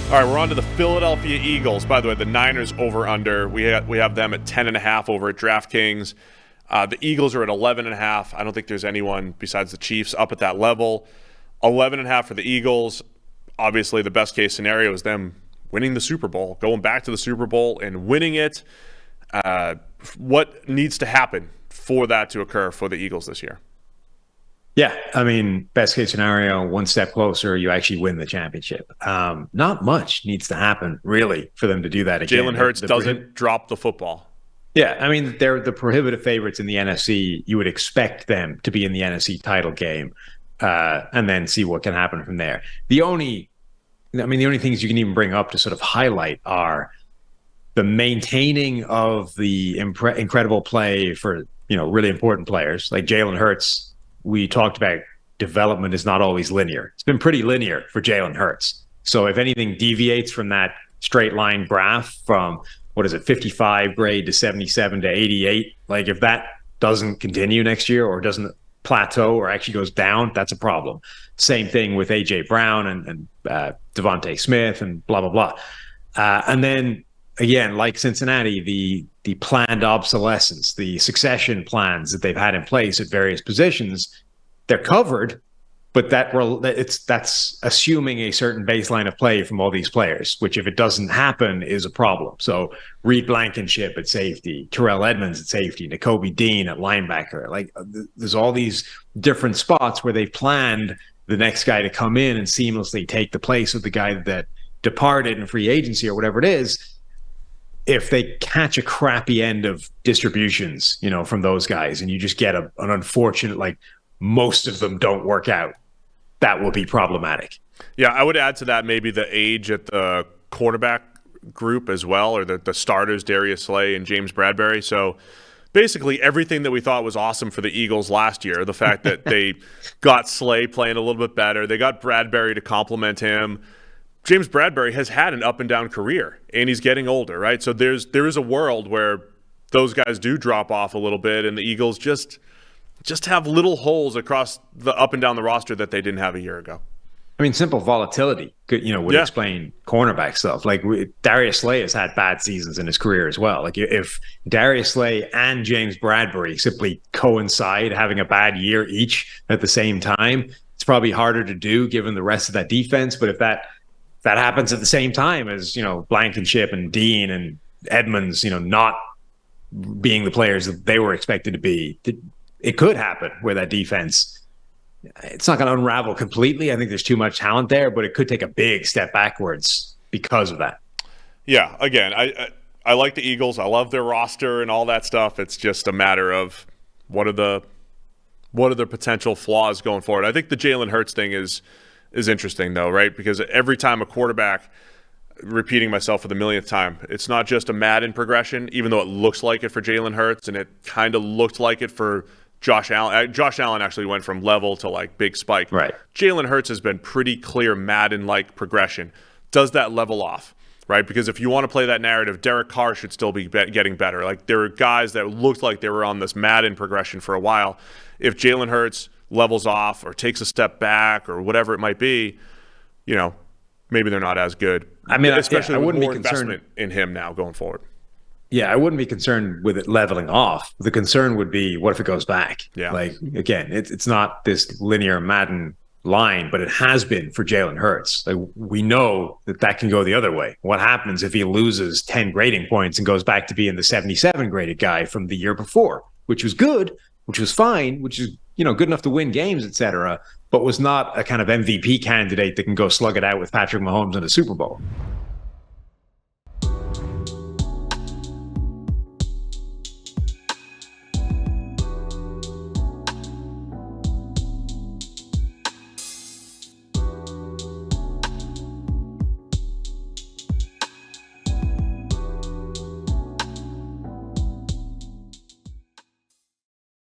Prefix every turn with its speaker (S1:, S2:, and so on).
S1: All right, we're on to the Philadelphia Eagles. By the way, the Niners over-under. We have them at 10.5 over at DraftKings. The Eagles are at 11.5. I don't think there's anyone besides the Chiefs up at that level. 11.5 for the Eagles. Obviously, the best case scenario is them winning the Super Bowl, going back to the Super Bowl and winning it. What needs to happen for that to occur for the Eagles this year?
S2: Yeah, I mean, best case scenario, one step closer, you actually win the championship. Not much needs to happen, really, for them to do that again.
S1: Jalen Hurts doesn't drop the football.
S2: Yeah, I mean, they're the prohibitive favorites in the NFC. You would expect them to be in the NFC title game and then see what can happen from there. The only things you can even bring up to sort of highlight are the maintaining of the incredible play for, really important players like Jalen Hurts. We talked about development is not always linear. It's been pretty linear for Jalen Hurts. So if anything deviates from that straight line graph from, 55 grade to 77 to 88, like if that doesn't continue next year or doesn't plateau or actually goes down, that's a problem. Same thing with A.J. Brown and Devontae Smith and blah, blah, blah. And then, again, like Cincinnati, the planned obsolescence, the succession plans that they've had in place at various positions, they're covered, but that's assuming a certain baseline of play from all these players, which if it doesn't happen is a problem. So Reed Blankenship at safety, Terrell Edmonds at safety, Nakobe Dean at linebacker. Like there's all these different spots where they've planned the next guy to come in and seamlessly take the place of the guy that departed in free agency or whatever it is. If they catch a crappy end of distributions, from those guys, and you just get an unfortunate, like most of them don't work out, that will be problematic.
S1: Yeah, I would add to that maybe the age at the quarterback group as well, or the starters, Darius Slay and James Bradbury. So basically everything that we thought was awesome for the Eagles last year, the fact that they got Slay playing a little bit better, they got Bradbury to complement him. James Bradbury has had an up and down career, and he's getting older, right? So there is a world where those guys do drop off a little bit, and the Eagles just have little holes across the up and down the roster that they didn't have a year ago.
S2: I mean, simple volatility could, would explain cornerback stuff. Like Darius Slay has had bad seasons in his career as well. Like if Darius Slay and James Bradbury simply coincide having a bad year each at the same time, it's probably harder to do given the rest of that defense. But if that happens at the same time as, Blankenship and Dean and Edmonds, not being the players that they were expected to be, it could happen where that defense, it's not going to unravel completely. I think there's too much talent there, but it could take a big step backwards because of that.
S1: Yeah, again, I like the Eagles. I love their roster and all that stuff. It's just a matter of what are the potential flaws going forward. I think the Jalen Hurts thing is interesting, though, right? Because every time a quarterback, repeating myself for the millionth time, it's not just a Madden progression, even though it looks like it for Jalen Hurts, and it kind of looked like it for Josh Allen. Josh Allen actually went from level to like big spike.
S2: Right.
S1: Jalen Hurts has been pretty clear Madden-like progression. Does that level off, right? Because if you want to play that narrative, Derek Carr should still be getting better. Like there were guys that looked like they were on this Madden progression for a while. If Jalen Hurts levels off or takes a step back or whatever it might be, maybe they're not as good. I mean, especially with more investment in him now going forward.
S2: Yeah, I wouldn't be concerned with it leveling off. The concern would be, what if it goes back?
S1: Yeah.
S2: Like, again, it's not this linear Madden line, but it has been for Jalen Hurts. Like, we know that can go the other way. What happens if he loses 10 grading points and goes back to being the 77 graded guy from the year before, which was good, which was fine, which is, good enough to win games, et cetera, but was not a kind of MVP candidate that can go slug it out with Patrick Mahomes in a Super Bowl.